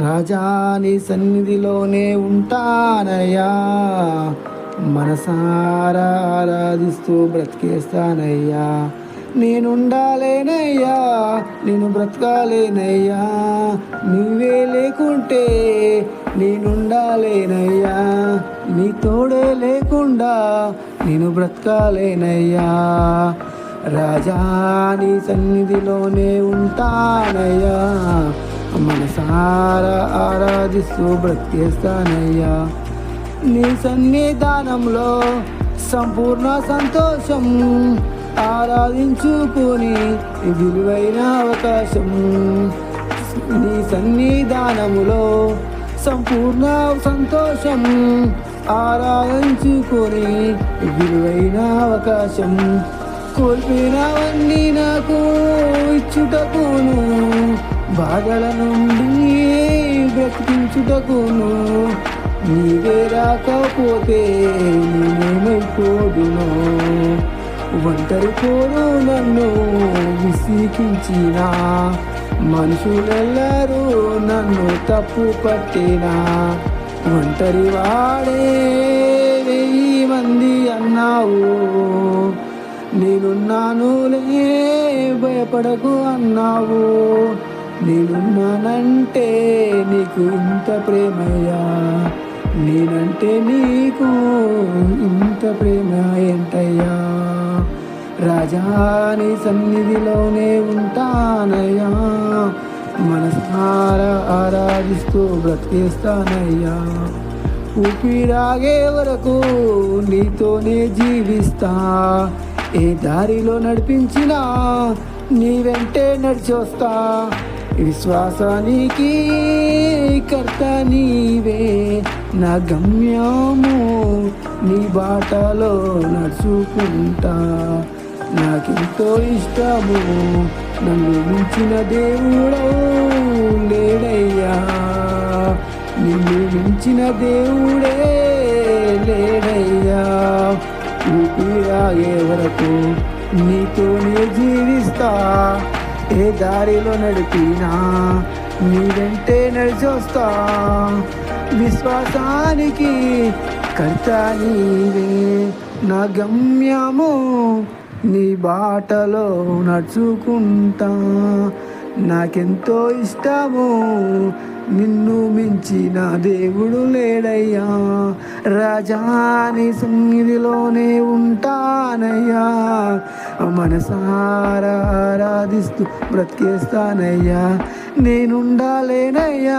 రాజా నీ సన్నిధిలోనే ఉంటానయ్యా, మనసారా ఆరాధిస్తూ బ్రతికేస్తానయ్యా. నేనుండాలేనయ్యా, నేను బ్రతకాలేనయ్యా, నువ్వే లేకుంటే నేనుండాలేనయ్యా, నీ తోడే లేకుండా నేను బ్రతకాలేనయ్యా. రాజా నీ సన్నిధిలోనే ఉంటానయ్యా, మనసారా ఆరాధిస్తూ బ్రతికేస్తానయ్యా. నీ సన్నిధానంలో సంపూర్ణ సంతోషం, ఆరాధించుకొని విలువైన అవకాశం. నీ సన్నిధానములో సంపూర్ణ సంతోషం, ఆరాధించుకొని విలువైన అవకాశం. కోల్పోయినవన్నీ నాకు ఇచ్చుటకును, బాధల నుండి బ్రతికించుటకును. నీవే రాకపోతే నేనేమైపోదును. ఒంటరి పోరు నన్ను విసిగించిన మనుషులెల్లరూ నన్ను తప్పు పట్టినా. ఒంటరి వాడే 1000 మంది అన్నావు, నేనున్నానులే భయపడకు అన్నావు. నేనున్నానంటే నీకు ఇంత ప్రేమయ్యా, నేనంటే నీకు ఇంత ప్రేమ ఏంటయ్యా. రాజా నీ సన్నిధిలోనే ఉంటానయ్యా, మనసారా ఆరాధిస్తూ బ్రతికేస్తానయ్యా. ఊపిరాగే వరకు నీతోనే జీవిస్తా, ఏ దారిలో నడిపించినా నీ వెంటే నడిచొస్తా. విశ్వాసానికి కర్త నీవే, నా గమ్యము నీ బాటలో నడుచుకుంటా. నాకెంతో ఇష్టము, నన్ను మించిన దేవుడవు లేడయ్యా, నిన్ను మించిన దేవుడే లేడయ్యా. ఊపిరాగే వరకు నీతోనే జీవిస్తా, ఏ దారిలో నడిపినా నీ వెంటే నడిచొస్తా. విశ్వాసానికి కర్త నీవే, నా గమ్యము నీ బాటలో నడుచుకుంటా. నాకెంతో ఇష్టము, నిన్ను మించిన దేవుడు లేడయ్యా. రాజా నీ సన్నిధిలోనే ఉంటానయ్యా, మనసారా ఆరాధిస్తూ బ్రతికేస్తానయ్యా. నేనుండాలేనయ్యా.